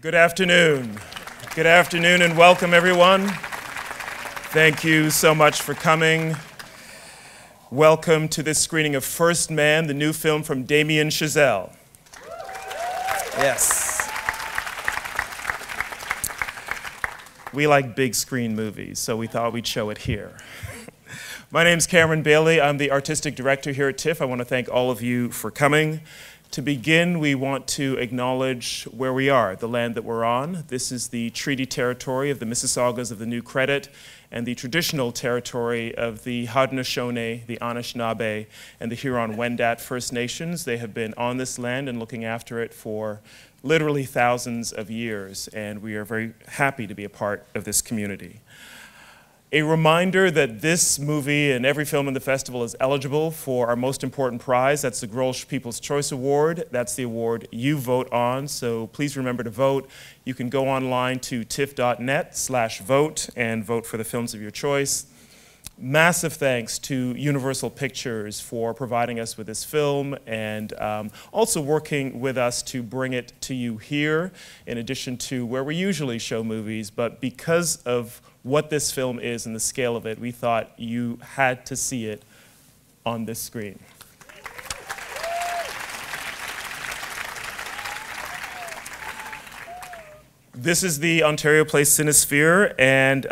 Good afternoon. Good afternoon and welcome, everyone. Thank you so much for coming. Welcome to this screening of First Man, the new film from Damien Chazelle. Yes. We like big screen movies, so we thought we'd show it here. My name's Cameron Bailey. I'm the artistic director here at TIFF. I want to thank all of you for coming. To begin, we want to acknowledge where we are, the land that we're on. This is the treaty territory of the Mississaugas of the New Credit and the traditional territory of the Haudenosaunee, the Anishinaabe, and the Huron-Wendat First Nations. They have been on this land and looking after it for literally thousands of years, and we are very happy to be a part of this community. A reminder that this movie and every film in the festival is eligible for our most important prize. That's the Grolsch People's Choice Award. That's the award you vote on, so please remember to vote. You can go online to tiff.net/vote and vote for the films of your choice. Massive thanks to Universal Pictures for providing us with this film and also working with us to bring it to you here, in addition to where we usually show movies. But because of what this film is and the scale of it, we thought you had to see it on this screen. This is the Ontario Place Cinesphere, and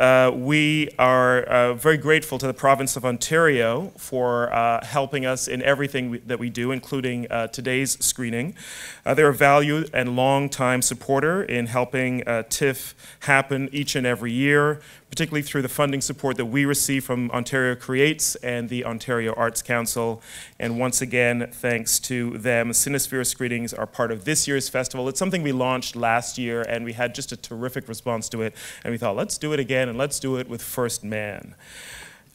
we are very grateful to the province of Ontario for helping us in everything that we do, including today's screening. They're a valued and long-time supporter in helping TIFF happen each and every year, particularly through the funding support that we receive from Ontario Creates and the Ontario Arts Council. And once again, thanks to them, Cinesphere screenings are part of this year's festival. It's something we launched last year, and we had just a terrific response to it. And we thought, let's do it again, and let's do it with First Man.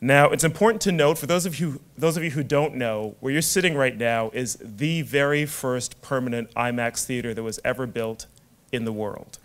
Now, it's important to note, for those of you who don't know, where you're sitting right now is the very first permanent IMAX theater that was ever built in the world.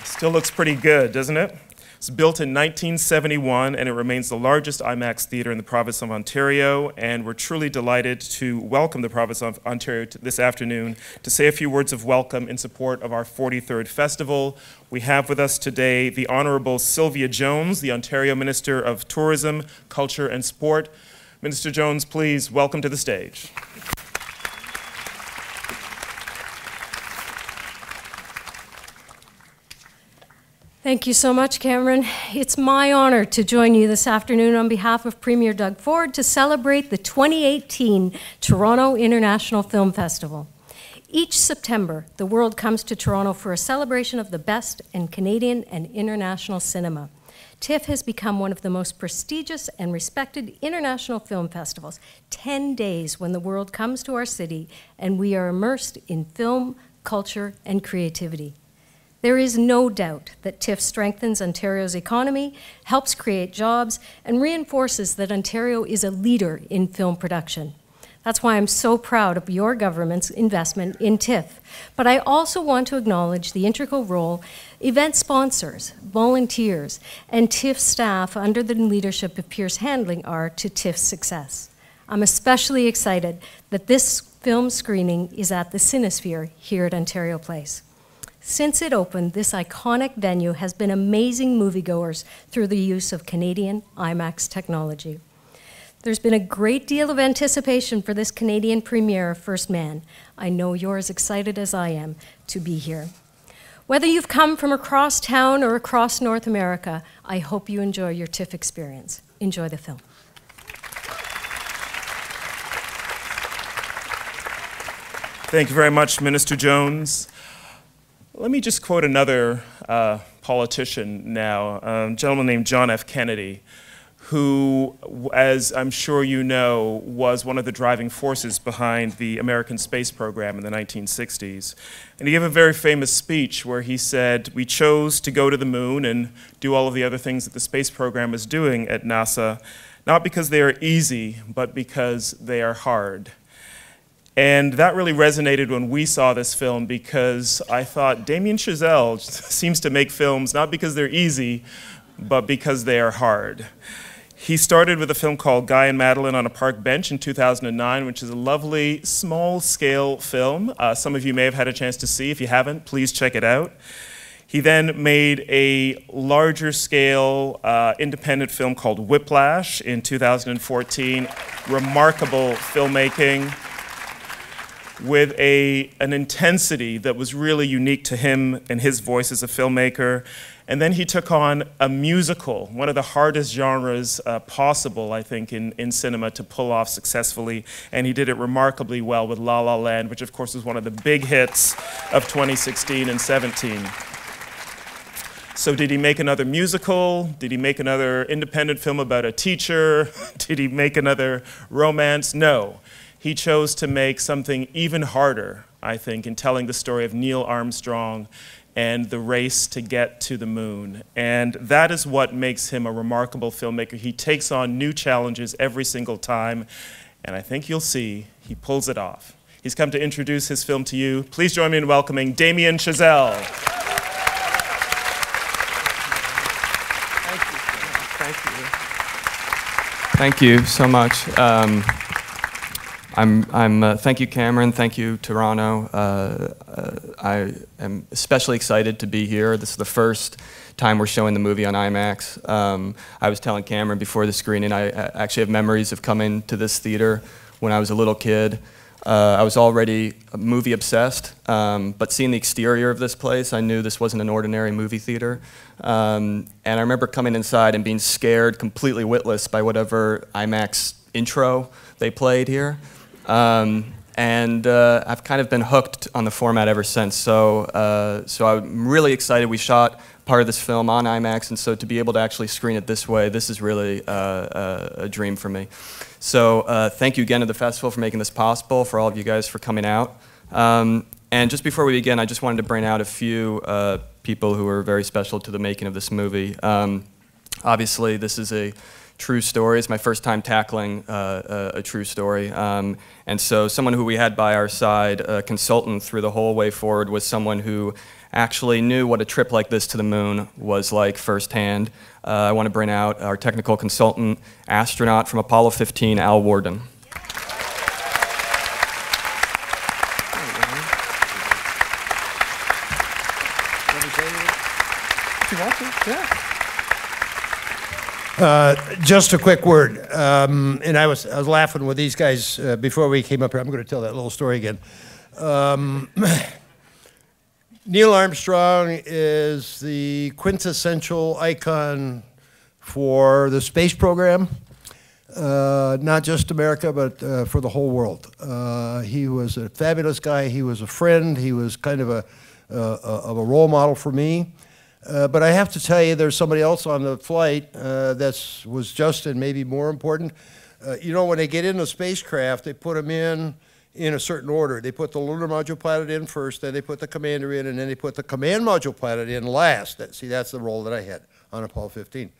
Still looks pretty good, doesn't it? It's built in 1971, and it remains the largest IMAX theater in the province of Ontario, and we're truly delighted to welcome the province of Ontario this afternoon to say a few words of welcome in support of our 43rd festival. We have with us today the Honourable Sylvia Jones, the Ontario Minister of Tourism, Culture and Sport. Minister Jones, please welcome to the stage. Thank you so much, Cameron. It's my honor to join you this afternoon on behalf of Premier Doug Ford to celebrate the 2018 Toronto International Film Festival. Each September, the world comes to Toronto for a celebration of the best in Canadian and international cinema. TIFF has become one of the most prestigious and respected international film festivals. 10 days when the world comes to our city and we are immersed in film, culture, and creativity. There is no doubt that TIFF strengthens Ontario's economy, helps create jobs, and reinforces that Ontario is a leader in film production. That's why I'm so proud of your government's investment in TIFF. But I also want to acknowledge the integral role event sponsors, volunteers, and TIFF staff under the leadership of Pierce Handling are to TIFF's success. I'm especially excited that this film screening is at the Cinesphere here at Ontario Place. Since it opened, this iconic venue has been amazing moviegoers through the use of Canadian IMAX technology. There's been a great deal of anticipation for this Canadian premiere of First Man. I know you're as excited as I am to be here. Whether you've come from across town or across North America, I hope you enjoy your TIFF experience. Enjoy the film. Thank you very much, Minister Jones. Let me just quote another politician now, a gentleman named John F. Kennedy, who, as I'm sure you know, was one of the driving forces behind the American space program in the 1960s. And he gave a very famous speech where he said, "We chose to go to the moon and do all of the other things that the space program is doing at NASA, not because they are easy, but because they are hard." And that really resonated when we saw this film, because I thought Damien Chazelle seems to make films not because they're easy, but because they are hard. He started with a film called Guy and Madeline on a Park Bench in 2009, which is a lovely, small-scale film. Some of you may have had a chance to see. If you haven't, please check it out. He then made a larger-scale independent film called Whiplash in 2014. Remarkable filmmaking with an intensity that was really unique to him and his voice as a filmmaker. And then he took on a musical, one of the hardest genres possible, I think, in cinema to pull off successfully. And he did it remarkably well with La La Land, which of course was one of the big hits of 2016 and 17. So did he make another musical? Did he make another independent film about a teacher? Did he make another romance? No. He chose to make something even harder, I think, in telling the story of Neil Armstrong and the race to get to the moon. And that is what makes him a remarkable filmmaker. He takes on new challenges every single time, and I think you'll see he pulls it off. He's come to introduce his film to you. Please join me in welcoming Damien Chazelle. Thank you so much. Thank you, Cameron. Thank you, Toronto. I am especially excited to be here. This is the first time we're showing the movie on IMAX. I was telling Cameron before the screening, I actually have memories of coming to this theater when I was a little kid. I was already movie obsessed, but seeing the exterior of this place, I knew this wasn't an ordinary movie theater. And I remember coming inside and being scared, completely witless by whatever IMAX intro they played here. I've kind of been hooked on the format ever since. So I'm really excited. We shot part of this film on IMAX, and so to be able to actually screen it this way, this is really a dream for me. So thank you again to the festival for making this possible, for all of you guys for coming out. And just before we begin, I just wanted to bring out a few people who are very special to the making of this movie. Obviously, this is a true story. It's my first time tackling a true story. And so someone who we had by our side, a consultant through the whole way forward, was someone who actually knew what a trip like this to the moon was like firsthand. I want to bring out our technical consultant, astronaut from Apollo 15, Al Worden. Just a quick word, and I was laughing with these guys before we came up here. I'm going to tell that little story again. Neil Armstrong is the quintessential icon for the space program, not just America, but for the whole world. He was a fabulous guy. He was a friend. He was kind of a role model for me. But I have to tell you, there's somebody else on the flight that was just and maybe more important. You know, when they get in the spacecraft, they put them in a certain order. They put the lunar module pilot in first, then they put the commander in, and then they put the command module pilot in last. See, that's the role that I had on Apollo 15.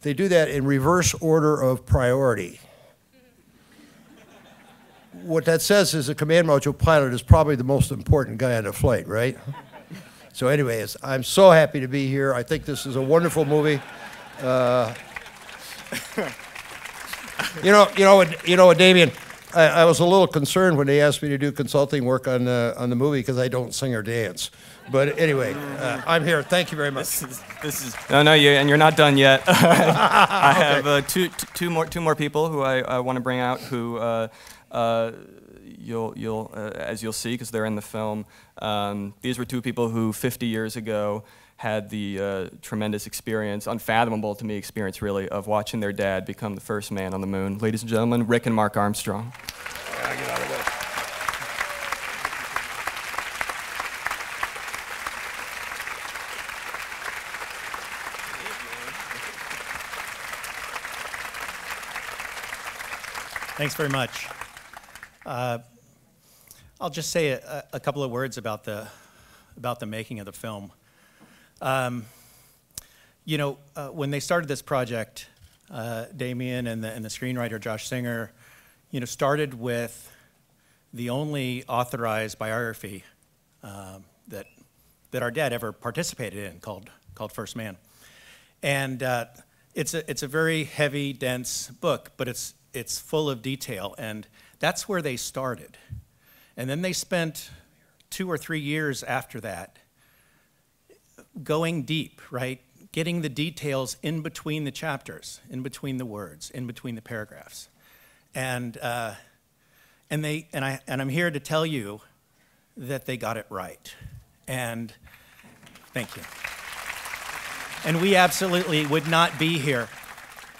They do that in reverse order of priority. What that says is the command module pilot is probably the most important guy on the flight, right? So anyways, I'm so happy to be here. I think this is a wonderful movie. You know what, Damien? I was a little concerned when they asked me to do consulting work on the movie because I don't sing or dance. But anyway, I'm here. Thank you very much. No, and you're not done yet. I have two more people who I want to bring out who as you'll see because they're in the film. These were two people who 50 years ago had the tremendous experience, unfathomable to me experience really, of watching their dad become the first man on the moon. Ladies and gentlemen, Rick and Mark Armstrong. Yeah, get out of there. Thanks very much. I'll just say a couple of words about the making of the film. When they started this project, Damien and the screenwriter Josh Singer, started with the only authorized biography that our dad ever participated in, called First Man, and it's a very heavy, dense book, but it's full of detail, and that's where they started. And then they spent 2 or 3 years after that going deep, right? Getting the details in between the chapters, in between the words, in between the paragraphs. And I'm here to tell you that they got it right. And thank you. And we absolutely would not be here.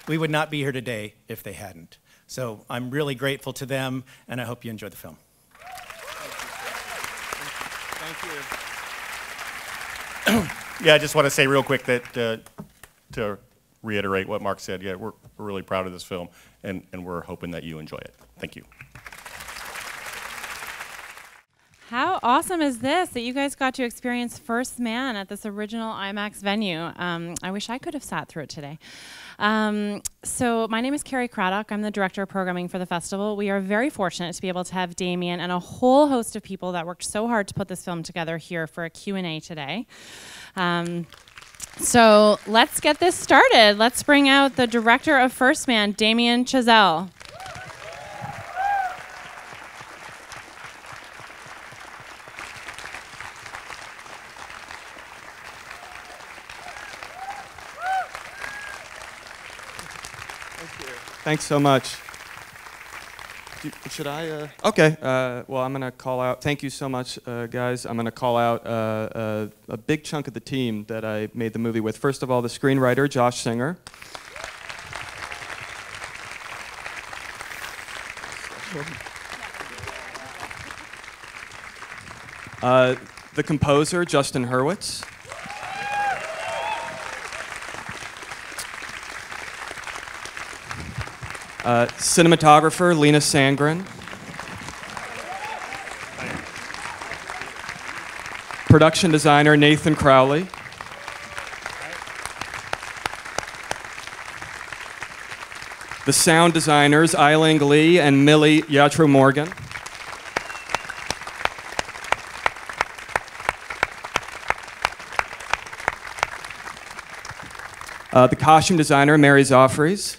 We would not be here today if they hadn't. So I'm really grateful to them, and I hope you enjoy the film. Thank you. Yeah, I just want to say real quick that to reiterate what Mark said, yeah, we're really proud of this film, and we're hoping that you enjoy it. Thank you. How awesome is this that you guys got to experience First Man at this original IMAX venue? I wish I could have sat through it today. So my name is Carrie Craddock. I'm the director of programming for the festival. We are very fortunate to be able to have Damien and a whole host of people that worked so hard to put this film together here for a Q&A today. So let's get this started. Let's bring out the director of First Man, Damien Chazelle. Thanks so much. Should I? Okay. Well, I'm going to call out. Thank you so much, guys. I'm going to call out a big chunk of the team that I made the movie with. First of all, the screenwriter, Josh Singer. The composer, Justin Hurwitz. Cinematographer, Lena Sandgren. Production designer, Nathan Crowley. The sound designers, Eiling Lee and Millie Yatro Morgan. The costume designer, Mary Zoffries.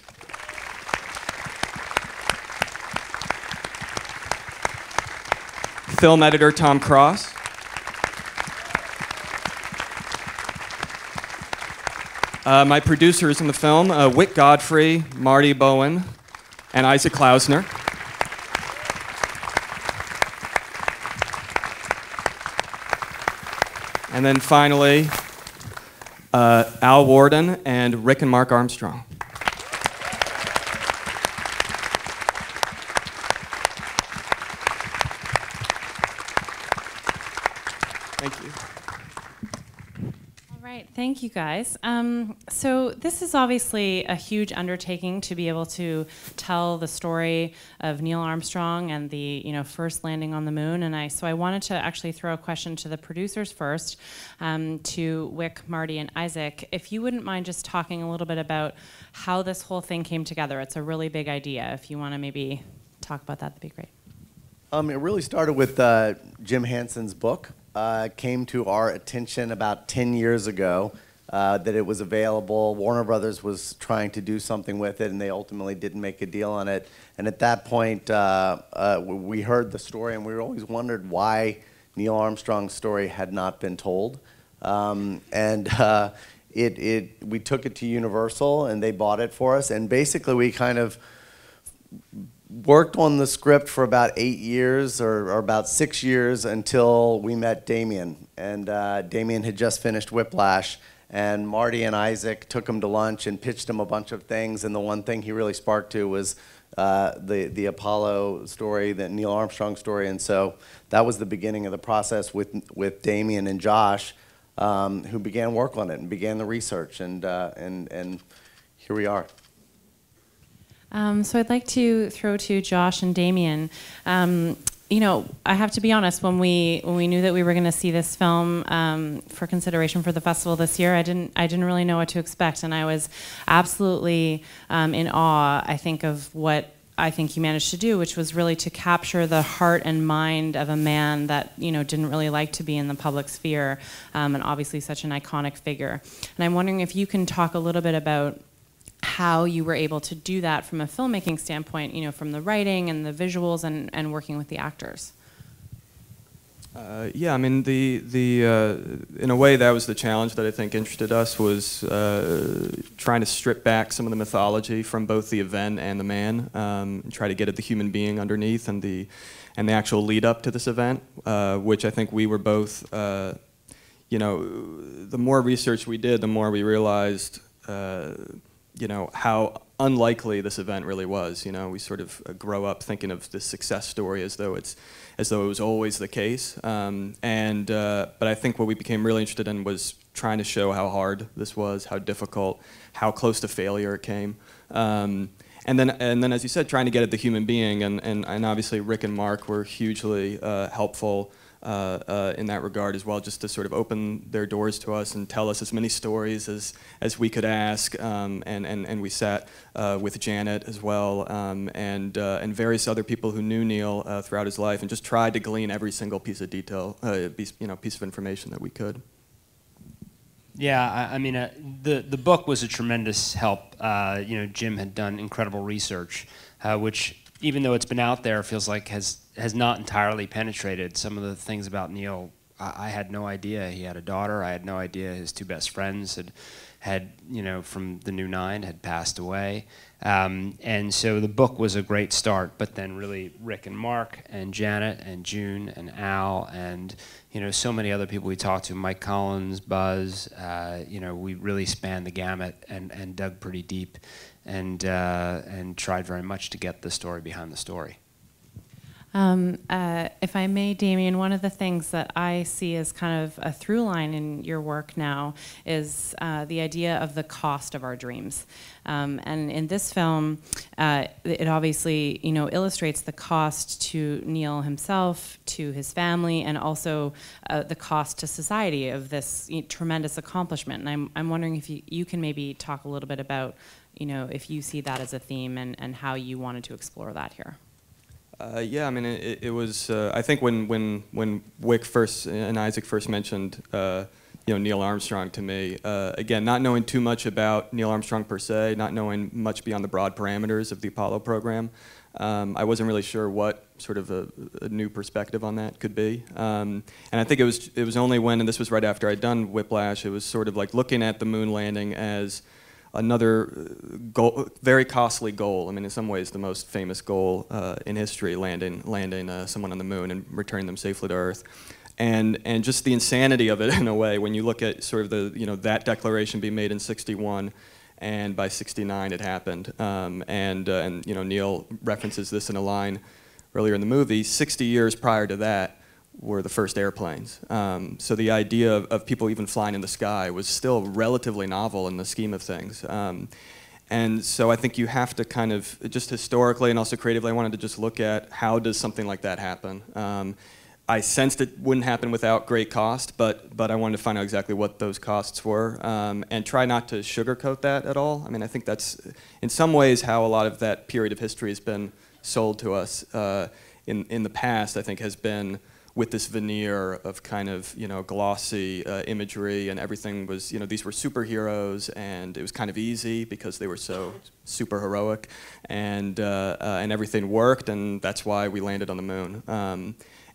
Film editor, Tom Cross. My producers in the film, Whit Godfrey, Marty Bowen, and Isaac Klausner. And then finally, Al Worden and Rick and Mark Armstrong. Thank you. All right, thank you guys. So this is obviously a huge undertaking to be able to tell the story of Neil Armstrong and the first landing on the moon. And so I wanted to actually throw a question to the producers first, to Wick, Marty, and Isaac. If you wouldn't mind just talking a little bit about how this whole thing came together. It's a really big idea. If you want to maybe talk about that, that'd be great. It really started with Jim Henson's book. Came to our attention about 10 years ago that it was available. Warner Brothers was trying to do something with it, and they ultimately didn't make a deal on it. And at that point, we heard the story, and we always wondered why Neil Armstrong's story had not been told. We took it to Universal, and they bought it for us. And basically, we kind of worked on the script for about 8 years or about 6 years until we met Damien. And Damien had just finished Whiplash, and Marty and Isaac took him to lunch and pitched him a bunch of things. And the one thing he really sparked to was the Apollo story, the Neil Armstrong story. And so that was the beginning of the process with Damien and Josh, who began work on it and began the research. And here we are. So I'd like to throw to Josh and Damien. I have to be honest, when we knew that we were going to see this film for consideration for the festival this year, I didn't really know what to expect, and I was absolutely in awe, I think, of what I think you managed to do, which was really to capture the heart and mind of a man that didn't really like to be in the public sphere, and obviously such an iconic figure. And I'm wondering if you can talk a little bit about how you were able to do that from a filmmaking standpoint, you know, from the writing and the visuals and working with the actors. Yeah, I mean, in a way, that was the challenge that I think interested us, was trying to strip back some of the mythology from both the event and the man, and try to get at the human being underneath and the actual lead up to this event, which I think we were both, you know, the more research we did, the more we realized, you know, how unlikely this event really was. You know, we sort of grow up thinking of this success story as though it was always the case. But I think what we became really interested in was trying to show how hard this was, how difficult, how close to failure it came. And then, as you said, trying to get at the human being, and obviously Rick and Mark were hugely helpful in that regard as well, just to sort of open their doors to us and tell us as many stories as we could ask. And we sat with Janet as well, and various other people who knew Neil throughout his life, and just tried to glean every single piece of detail, piece of information that we could. Yeah, I mean, the book was a tremendous help. You know, Jim had done incredible research, which, even though it's been out there, feels like has not entirely penetrated. Some of the things about Neil, I had no idea. He had a daughter. I had no idea his two best friends had you know, from the New Nine, had passed away. And so the book was a great start, but then really Rick and Mark and Janet and June and Al and, you know, so many other people we talked to, Mike Collins, Buzz, you know, we really spanned the gamut and dug pretty deep and tried very much to get the story behind the story. If I may, Damien, one of the things that I see as kind of a through line in your work now is the idea of the cost of our dreams. And in this film, it obviously, you know, illustrates the cost to Neil himself, to his family, and also the cost to society of this tremendous accomplishment. And I'm wondering if you can maybe talk a little bit about, you know, if you see that as a theme and how you wanted to explore that here. Yeah, I mean, it was. I think when Wick first and Isaac first mentioned, you know, Neil Armstrong to me, again, not knowing too much about Neil Armstrong per se, not knowing much beyond the broad parameters of the Apollo program, I wasn't really sure what sort of a new perspective on that could be. And I think it was only when, and this was right after I'd done Whiplash, it was sort of like looking at the moon landing as another goal, very costly goal. I mean, in some ways, the most famous goal in history, landing someone on the moon and returning them safely to Earth, and just the insanity of it in a way. When you look at sort of the, you know, that declaration being made in '61, and by '69 it happened. And you know, Neil references this in a line earlier in the movie. 60 years prior to that were the first airplanes. So the idea of people even flying in the sky was still relatively novel in the scheme of things. And so I think you have to kind of, just historically and also creatively, I wanted to just look at how does something like that happen. I sensed it wouldn't happen without great cost, but I wanted to find out exactly what those costs were, and try not to sugarcoat that at all. I mean, I think that's, in some ways, how a lot of that period of history has been sold to us in the past, I think, has been with this veneer of kind of, you know, glossy imagery, and everything was, you know, these were superheroes, and it was kind of easy because they were so super heroic, and everything worked, and that's why we landed on the moon.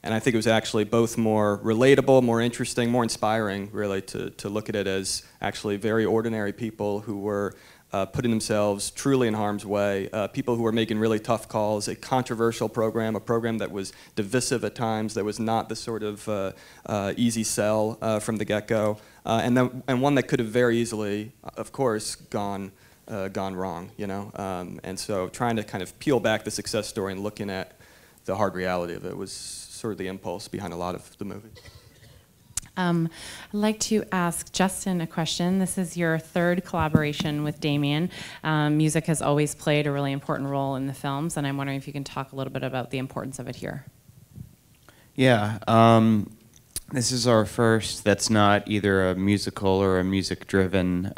And I think it was actually both more relatable, more interesting, more inspiring, really, to look at it as actually very ordinary people who were putting themselves truly in harm's way, people who were making really tough calls, a controversial program, a program that was divisive at times, that was not the sort of easy sell from the get-go, and one that could have very easily, of course, gone wrong, you know. And so trying to kind of peel back the success story and looking at the hard reality of it was sort of the impulse behind a lot of the movie. I'd like to ask Justin a question. This is your third collaboration with Damien. Music has always played a really important role in the films, and I'm wondering if you can talk a little bit about the importance of it here. Yeah, this is our first that's not either a musical or a music-driven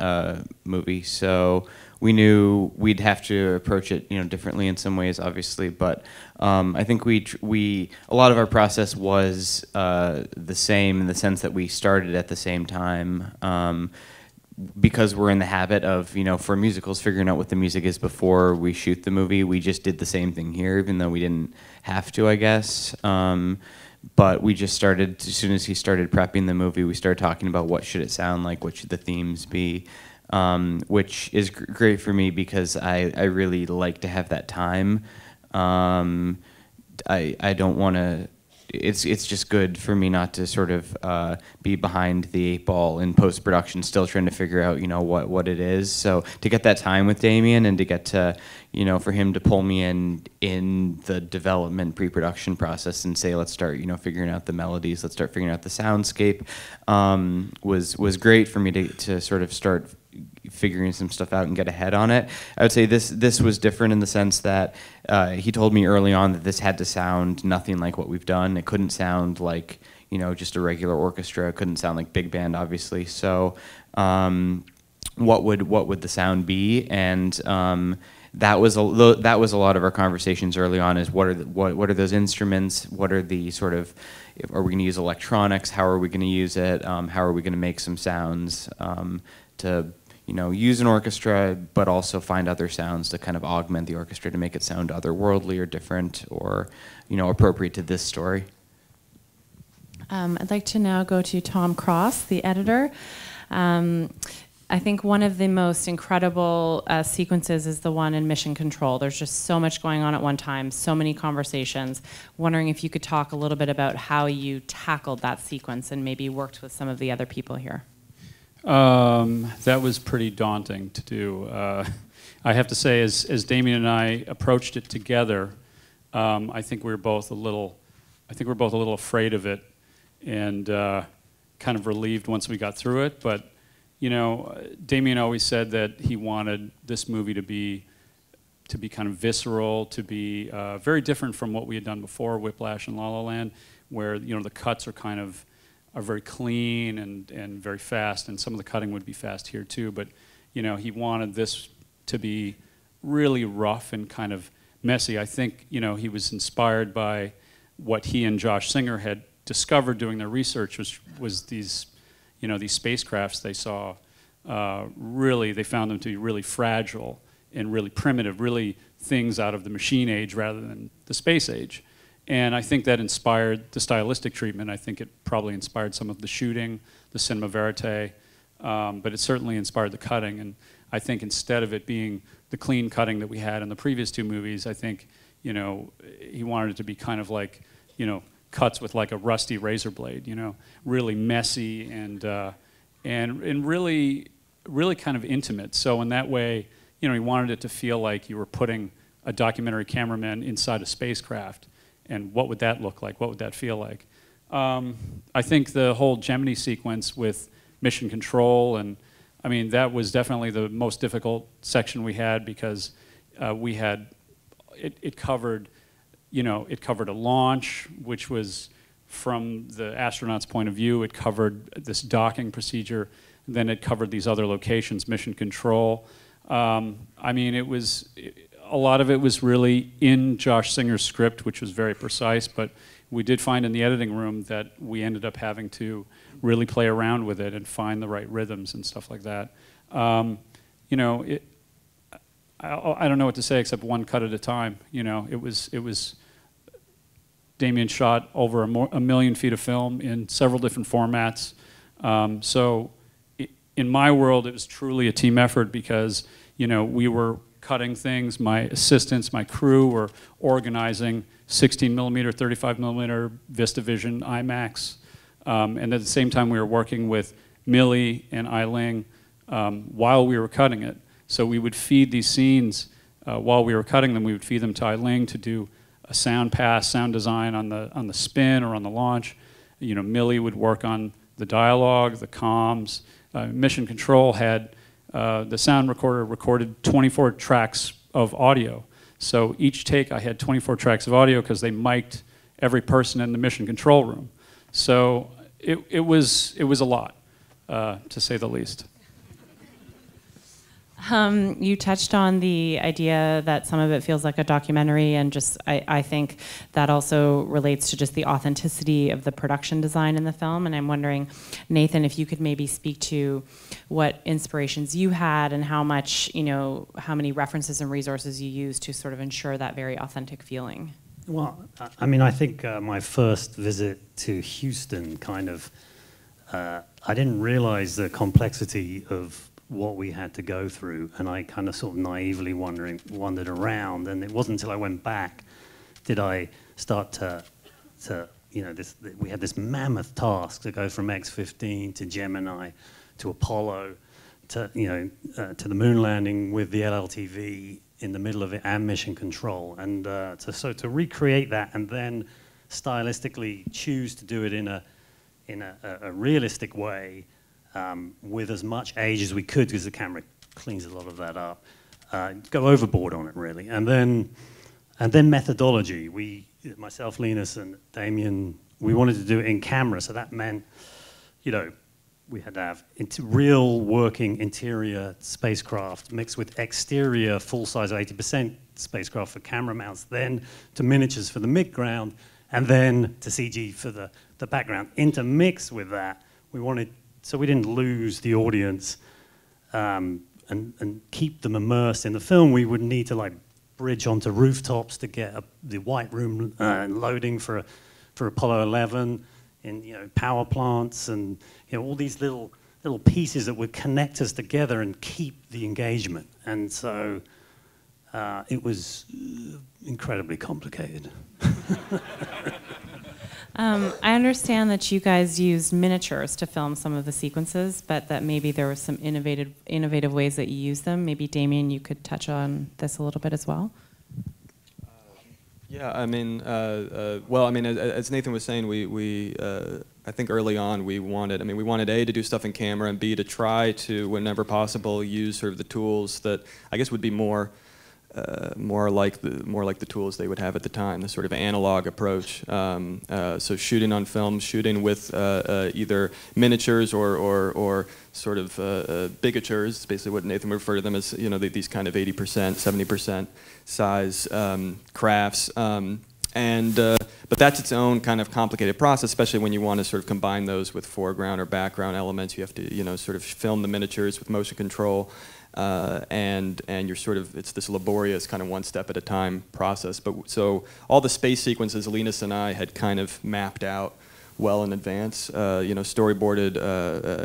movie, so we knew we'd have to approach it, you know, differently in some ways, obviously. But I think a lot of our process was the same in the sense that we started at the same time. because we're in the habit of, for musicals, figuring out what the music is before we shoot the movie, we just did the same thing here, even though we didn't have to, I guess. But we just started, as soon as he started prepping the movie, we started talking about what should it sound like, what should the themes be, which is great for me because I really like to have that time. I don't want to. It's just good for me not to sort of be behind the 8 ball in post-production, still trying to figure out, what it is. So to get that time with Damien and to get to, for him to pull me in the development pre-production process and say, let's start, figuring out the melodies, let's start figuring out the soundscape, was great for me to sort of start figuring some stuff out and get ahead on it. I would say this was different in the sense that he told me early on that this had to sound nothing like what we've done. It couldn't sound like, just a regular orchestra. It couldn't sound like big band, obviously. So what would the sound be? And that was a lot of our conversations early on, is what are those instruments? What are the sort of, are we going to use electronics? How are we going to use it? How are we going to make some sounds to use an orchestra, but also find other sounds to kind of augment the orchestra to make it sound otherworldly or different or, appropriate to this story. I'd like to now go to Tom Cross, the editor. I think one of the most incredible sequences is the one in Mission Control. There's just so much going on at one time, so many conversations. Wondering if you could talk a little bit about how you tackled that sequence and maybe worked with some of the other people here. That was pretty daunting to do. I have to say, as Damien and I approached it together, I think we were both a little afraid of it, and kind of relieved once we got through it. But Damien always said that he wanted this movie to be kind of visceral, to be very different from what we had done before, Whiplash and La La Land, where the cuts are very clean and very fast, and some of the cutting would be fast here too. But he wanted this to be really rough and kind of messy. I think he was inspired by what he and Josh Singer had discovered doing their research, was these these spacecrafts they saw. They found them to be really fragile and really primitive, really things out of the machine age rather than the space age. And I think that inspired the stylistic treatment. I think it probably inspired some of the shooting, the cinema verite, but it certainly inspired the cutting. And I think instead of it being the clean cutting that we had in the previous 2 movies, I think, he wanted it to be kind of like, cuts with like a rusty razor blade, really messy and really kind of intimate. So in that way, he wanted it to feel like you were putting a documentary cameraman inside a spacecraft. And what would that look like? What would that feel like? I think the whole Gemini sequence with Mission Control, and I mean, that was definitely the most difficult section we had, because it covered a launch, which was, from the astronaut's point of view, it covered this docking procedure, then it covered these other locations, Mission Control. I mean, a lot of it was really in Josh Singer's script, which was very precise, but we did find in the editing room that we ended up having to really play around with it and find the right rhythms and stuff like that. I don't know what to say except one cut at a time. It was Damien shot over a million feet of film in several different formats. In my world, it was truly a team effort, because we were cutting things. My assistants, my crew were organizing 16 millimeter, 35 millimeter VistaVision IMAX. And at the same time, we were working with Millie and Eiling while we were cutting it. So we would feed these scenes while we were cutting them. We would feed them to Eiling to do a sound pass, sound design on the spin or on the launch. Millie would work on the dialogue, the comms. Mission Control had the sound recorder recorded 24 tracks of audio. So each take I had 24 tracks of audio, because they mic'd every person in the Mission Control room. So it was a lot, to say the least. You touched on the idea that some of it feels like a documentary, and just I think that also relates to just the authenticity of the production design in the film. And I'm wondering, Nathan, if you could maybe speak to what inspirations you had and how much, how many references and resources you used to sort of ensure that very authentic feeling. Well, I mean, I think my first visit to Houston kind of, I didn't realize the complexity of what we had to go through, and I kind of sort of naively wandered around, and it wasn't until I went back did I start to we had this mammoth task to go from X-15 to Gemini to Apollo to to the moon landing with the LLTV in the middle of it and mission control, and to recreate that and then stylistically choose to do it in a realistic way. With as much age as we could, because the camera cleans a lot of that up. Go overboard on it, really. And then methodology. Myself, Linus, and Damien, we wanted to do it in camera, so that meant, we had to have real working interior spacecraft mixed with exterior full-size 80% spacecraft for camera mounts, then to miniatures for the mid-ground, and then to CG for the background. Intermixed with that, so we didn't lose the audience and keep them immersed in the film. We would need to bridge onto rooftops to get the white room loading for Apollo 11, in power plants, and all these little pieces that would connect us together and keep the engagement. And so it was incredibly complicated. I understand that you guys used miniatures to film some of the sequences, but that maybe there were some innovative ways that you used them. Maybe, Damien, you could touch on this a little bit as well. Yeah, I mean, as Nathan was saying, we I think early on we wanted A, to do stuff in camera, and B, to try to, whenever possible, use sort of the tools that I guess would be more like the tools they would have at the time, the sort of analog approach. So shooting on film, shooting with either miniatures or sort of bigatures, basically what Nathan would refer to them as, these kind of 80%, 70% size crafts. But that's its own kind of complicated process, especially when you want to sort of combine those with foreground or background elements. You have to, sort of film the miniatures with motion control. And you're sort of, it's this laborious kind of one step at a time process. But so all the space sequences Linus and I had kind of mapped out well in advance, storyboarded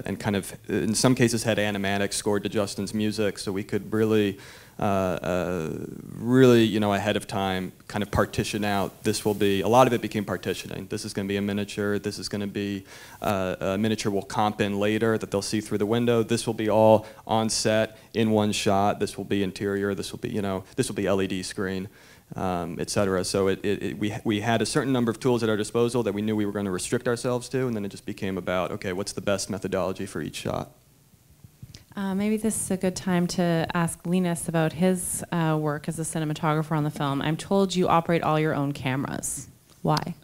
and kind of, in some cases had animatics scored to Justin's music, so we could really, ahead of time kind of partition out. A lot of it became partitioning. This is going to be a miniature. This is going to be a miniature we'll comp in later that they'll see through the window. This will be all on set in one shot. This will be interior. This will be, this will be LED screen, etc. So we had a certain number of tools at our disposal that we knew we were going to restrict ourselves to, and then it just became about, okay, what's the best methodology for each shot? Maybe this is a good time to ask Linus about his work as a cinematographer on the film. I'm told you operate all your own cameras. Why?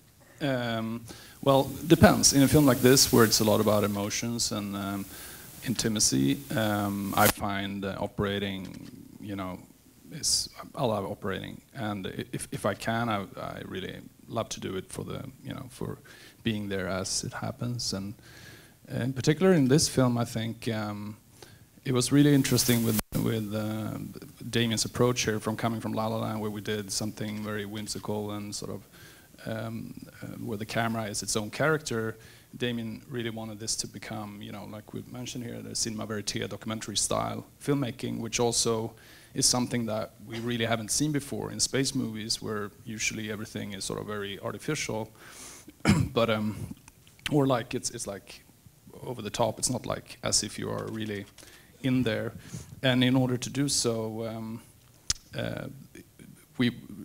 Well, depends. In a film like this, where it's a lot about emotions and intimacy, I find operating, I love operating, and if I can, I really love to do it for for being there as it happens. And in particular in this film, I think. It was really interesting with Damien's approach here, coming from La La Land, where we did something very whimsical and sort of where the camera is its own character. Damien really wanted this to become, like we mentioned here, the cinema verite, documentary style filmmaking, which also is something that we really haven't seen before in space movies, where usually everything is sort of very artificial, but or like it's like over the top. It's not like as if you are really in there, and in order to do so,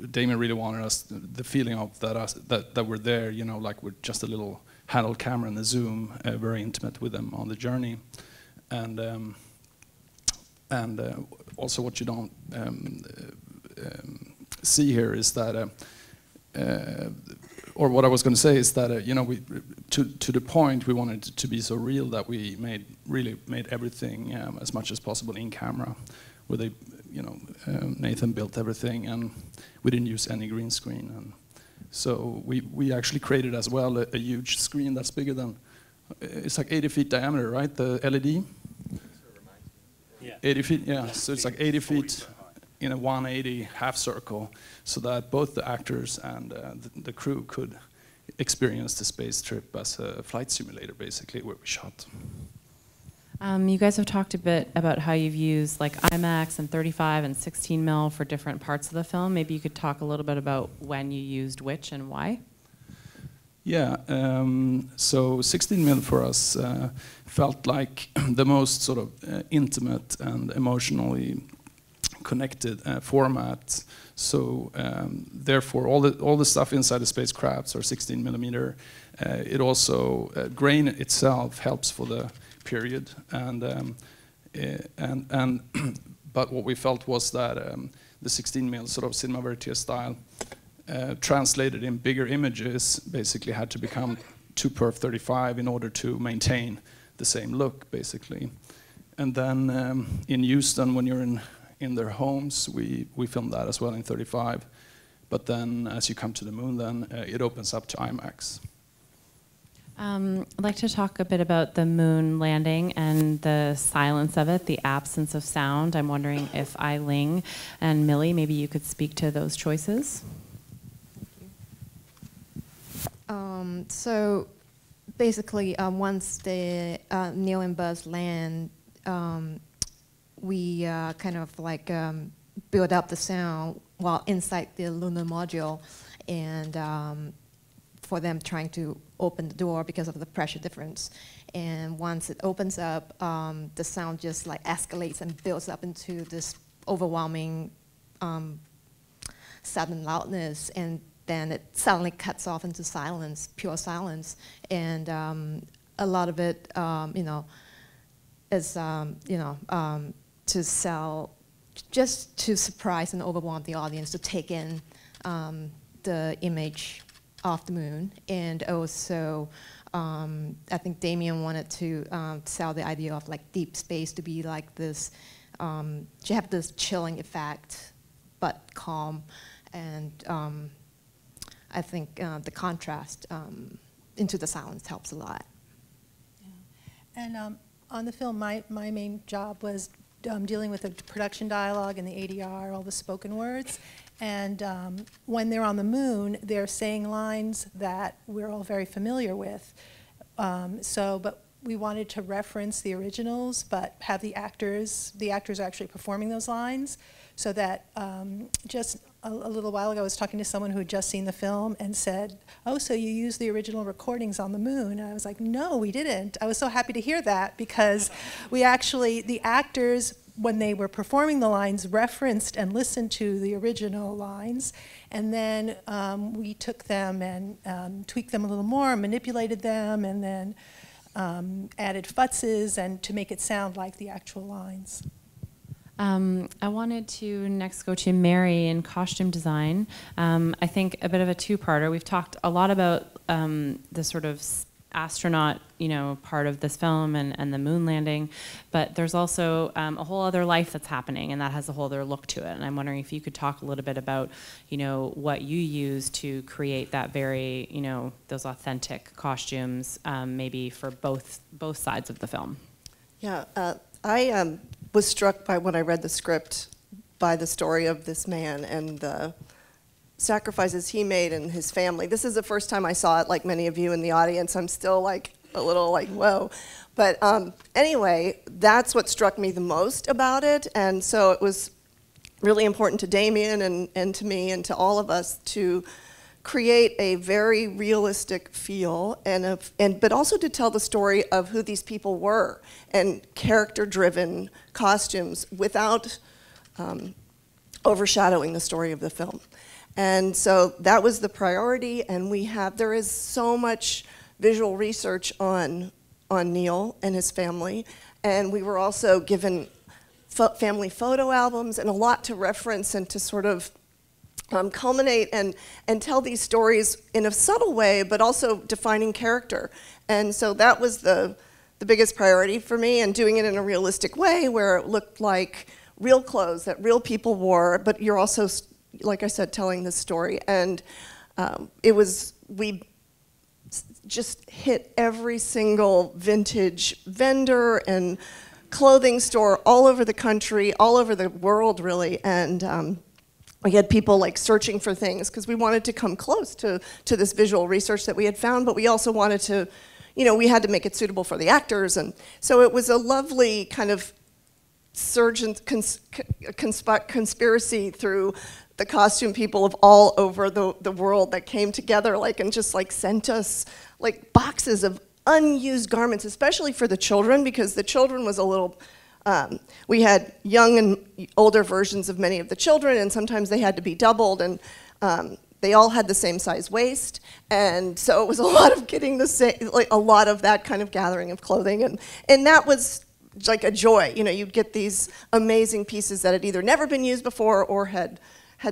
Damien really wanted us the feeling of that we're there, like we're just a little handheld camera and a zoom, very intimate with them on the journey, and also what you don't see here is that. Or what I was going to say is that we to the point we wanted it to be so real that we really made everything as much as possible in camera, where they, Nathan built everything, and we didn't use any green screen. And so we actually created as well a huge screen that's bigger than, it's like 80 feet diameter, right? The LED? Yeah. 80 feet, yeah. So it's like 80 feet in a 180 half circle, so that both the actors and the crew could experience the space trip as a flight simulator, basically, where we shot. You guys have talked a bit about how you've used like IMAX and 35 and 16 mil for different parts of the film. Maybe you could talk a little bit about when you used which and why. Yeah, so 16 mil for us felt like the most sort of intimate and emotionally connected format. So therefore, all the stuff inside the spacecrafts are 16 millimeter. It also grain itself helps for the period, but what we felt was that the 16 mil sort of cinema verite style translated in bigger images basically had to become 2 x 35 in order to maintain the same look, basically. And then in Houston, when you're in their homes, we filmed that as well in 35. But then as you come to the moon, then it opens up to IMAX. I'd like to talk a bit about the moon landing and the silence of it, the absence of sound. I'm wondering if Ai-ling and Millie, maybe you could speak to those choices. So basically, once the Neil and Buzz land, we kind of like build up the sound while inside the lunar module, and for them trying to open the door because of the pressure difference. And once it opens up, the sound just like escalates and builds up into this overwhelming sudden loudness, and then it suddenly cuts off into silence, pure silence. And a lot of it, is, to sell, just to surprise and overwhelm the audience to take in the image of the moon. And also, I think Damien wanted to sell the idea of like deep space to be like this, to have this chilling effect, but calm. And I think the contrast into the silence helps a lot. Yeah. And on the film, my main job was dealing with the production dialogue and the ADR, all the spoken words. And when they're on the moon, they're saying lines that we're all very familiar with. But we wanted to reference the originals, but have the actors actually performing those lines, so that just a little while ago I was talking to someone who had just seen the film and said, "Oh, so you used the original recordings on the moon?" And I was like, "No, we didn't." I was so happy to hear that, because we actually, the actors, when they were performing the lines, referenced and listened to the original lines, and then we took them and tweaked them a little more, manipulated them, and then added futzes and to make it sound like the actual lines. I wanted to next go to Mary in costume design. I think a bit of a two-parter. We've talked a lot about the sort of astronaut, part of this film and the moon landing, but there's also a whole other life that's happening, and that has a whole other look to it. And I'm wondering if you could talk a little bit about, what you use to create that very, those authentic costumes, maybe for both sides of the film. Yeah, I was struck by when I read the script by the story of this man and the sacrifices he made and his family. This is the first time I saw it, like many of you in the audience. I'm still like a little like, whoa. But anyway, that's what struck me the most about it. And so it was really important to Damien and to me and to all of us to create a very realistic feel, but also to tell the story of who these people were, and character-driven costumes without overshadowing the story of the film. And so that was the priority, and there is so much visual research on Neil and his family, and we were also given family photo albums and a lot to reference and to sort of culminate and tell these stories in a subtle way, but also defining character. And so that was the biggest priority for me, and doing it in a realistic way where it looked like real clothes that real people wore, but you're also, like I said, telling the story. And we just hit every single vintage vendor and clothing store all over the country, all over the world, really. And we had people like searching for things because we wanted to come close to this visual research that we had found, but we also wanted to, we had to make it suitable for the actors. And so it was a lovely kind of surge and conspiracy through the costume people of all over the world that came together and just sent us boxes of unused garments, especially for the children, because the children was a little, we had young and older versions of many of the children, and sometimes they had to be doubled, and they all had the same size waist, and so it was a lot of getting the same, a lot of that kind of gathering of clothing, and that was like a joy. You'd get these amazing pieces that had either never been used before or had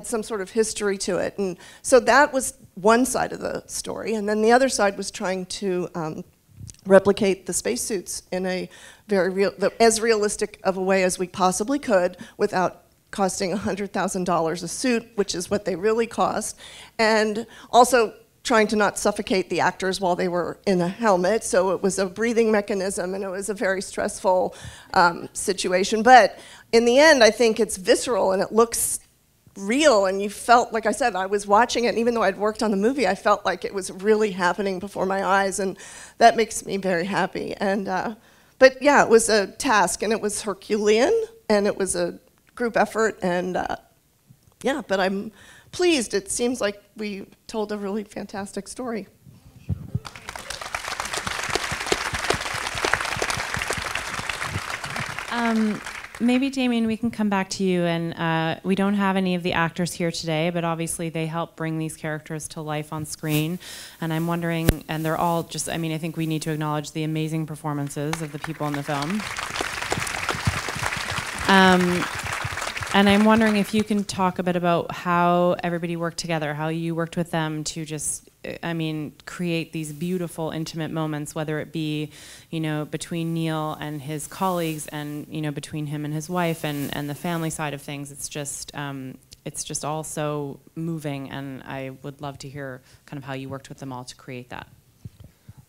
some sort of history to it. And so that was one side of the story. And then the other side was trying to replicate the spacesuits in a as realistic of a way as we possibly could without costing $100,000 a suit, which is what they really cost. And also trying to not suffocate the actors while they were in a helmet. So it was a breathing mechanism, and it was a very stressful situation. But in the end, I think it's visceral, and it looks real, and you felt, like I said, I was watching it, and even though I'd worked on the movie, I felt like it was really happening before my eyes, and that makes me very happy. And but yeah, it was a task, and it was Herculean, and it was a group effort, and yeah, but I'm pleased. It seems like we told a really fantastic story. Maybe, Damien, we can come back to you, and we don't have any of the actors here today, but obviously they help bring these characters to life on screen, and I'm wondering, and they're all just, I mean, I think we need to acknowledge the amazing performances of the people in the film. And I'm wondering if you can talk a bit about how everybody worked together, how you worked with them to just, I mean, create these beautiful, intimate moments, whether it be, between Neil and his colleagues and, between him and his wife and the family side of things. It's just all so moving, and I would love to hear kind of how you worked with them all to create that.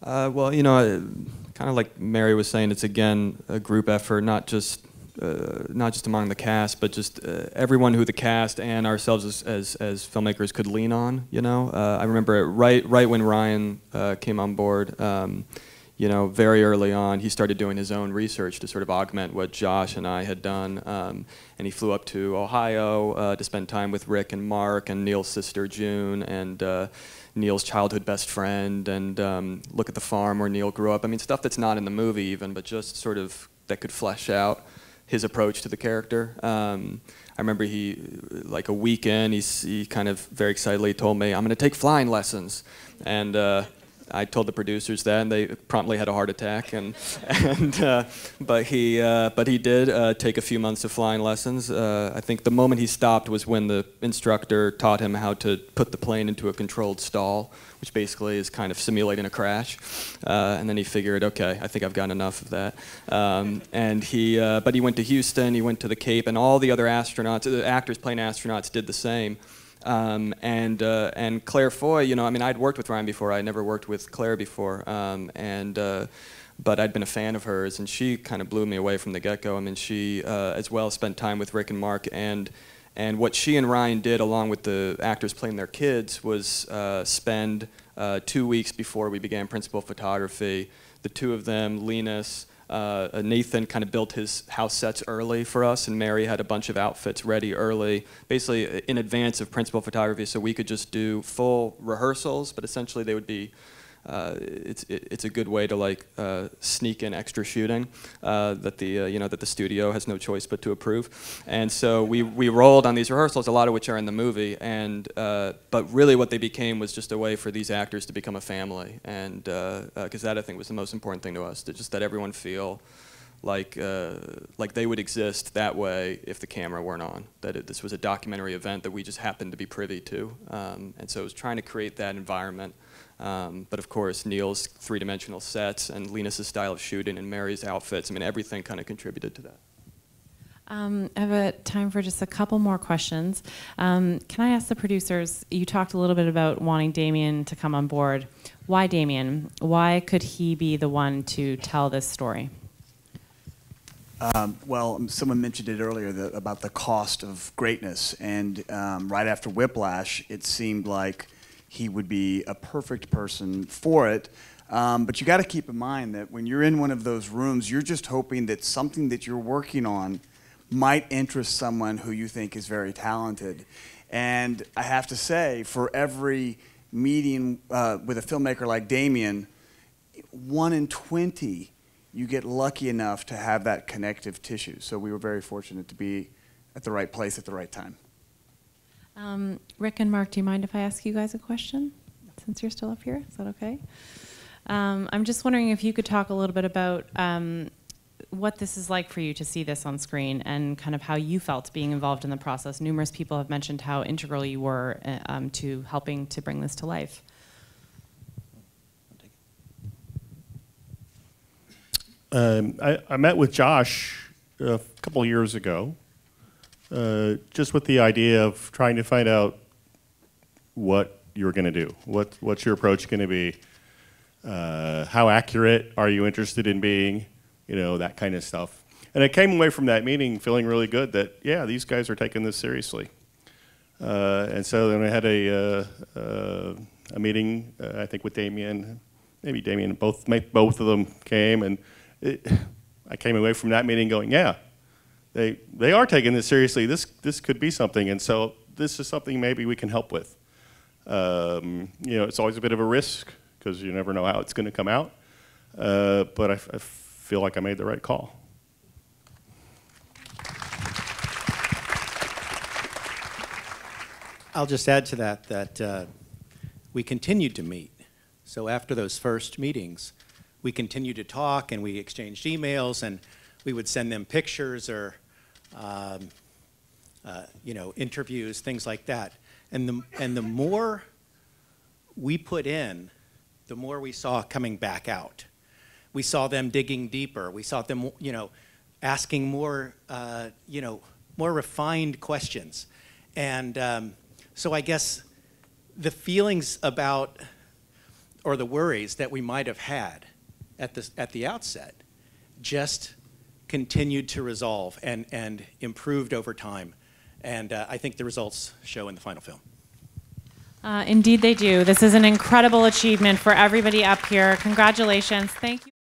Well, kind of like Mary was saying, it's again a group effort, not just among the cast, but just everyone who the cast and ourselves as filmmakers could lean on. I remember right when Ryan came on board. Very early on, he started doing his own research to sort of augment what Josh and I had done, and he flew up to Ohio to spend time with Rick and Mark and Neil's sister June and Neil's childhood best friend, and look at the farm where Neil grew up. I mean, stuff that's not in the movie even, but just sort of that could flesh out his approach to the character. I remember a week in, he kind of very excitedly told me, "I'm going to take flying lessons," and I told the producers that, and they promptly had a heart attack. But he did take a few months of flying lessons. I think the moment he stopped was when the instructor taught him how to put the plane into a controlled stall, which basically is kind of simulating a crash. And then he figured, okay, I think I've gotten enough of that. But he went to Houston, he went to the Cape, and all the other astronauts, the actors playing astronauts, did the same. And Claire Foy, I'd worked with Ryan before. I never worked with Claire before, but I'd been a fan of hers, and she kind of blew me away from the get-go. I mean, she as well spent time with Rick and Mark, and what she and Ryan did, along with the actors playing their kids, was spend 2 weeks before we began principal photography. The two of them, Linus, Nathan kind of built his house sets early for us, and Mary had a bunch of outfits ready early, basically in advance of principal photography, so we could just do full rehearsals, but essentially they would be, it's a good way to sneak in extra shooting that the studio has no choice but to approve. And so we rolled on these rehearsals, a lot of which are in the movie, and but really what they became was just a way for these actors to become a family, and because that I think was the most important thing to us, to just let everyone feel like they would exist that way if the camera weren't on, that this was a documentary event that we just happened to be privy to, and so it was trying to create that environment. But of course, Neil's three-dimensional sets and Linus' style of shooting and Mary's outfits, I mean, everything kind of contributed to that. I have time for just a couple more questions. Can I ask the producers, you talked a little bit about wanting Damien to come on board. Why Damien? Why could he be the one to tell this story? Well, someone mentioned it earlier about the cost of greatness, and right after Whiplash, it seemed like he would be a perfect person for it. But you got to keep in mind that when you're in one of those rooms, you're just hoping that something that you're working on might interest someone who you think is very talented. And I have to say, for every meeting with a filmmaker like Damien, 1 in 20, you get lucky enough to have that connective tissue. So we were very fortunate to be at the right place at the right time. Rick and Mark, do you mind if I ask you guys a question, since you're still up here? Is that okay? I'm just wondering if you could talk a little bit about what this is like for you to see this on screen and kind of how you felt being involved in the process. Numerous people have mentioned how integral you were to helping to bring this to life. I met with Josh a couple years ago, just with the idea of trying to find out what you're going to do. What's your approach going to be? How accurate are you interested in being? You know, that kind of stuff. And I came away from that meeting feeling really good that, yeah, these guys are taking this seriously. And so then I had a meeting, I think, with Damien, maybe Damien, both of them came, and I came away from that meeting going, yeah, they are taking this seriously. This could be something, and so this is something maybe we can help with. You know, it's always a bit of a risk because you never know how it's going to come out, but I feel like I made the right call. I'll just add to that we continued to meet. So after those first meetings, we continued to talk and we exchanged emails, and we would send them pictures or you know, interviews, things like that. And the more we put in, the more we saw coming back out. We saw them digging deeper. We saw them, you know, asking more, you know, more refined questions. And so I guess the feelings about, or the worries that we might have had at the outset, just continued to resolve and improved over time. And I think the results show in the final film. Indeed they do. This is an incredible achievement for everybody up here. Congratulations. Thank you.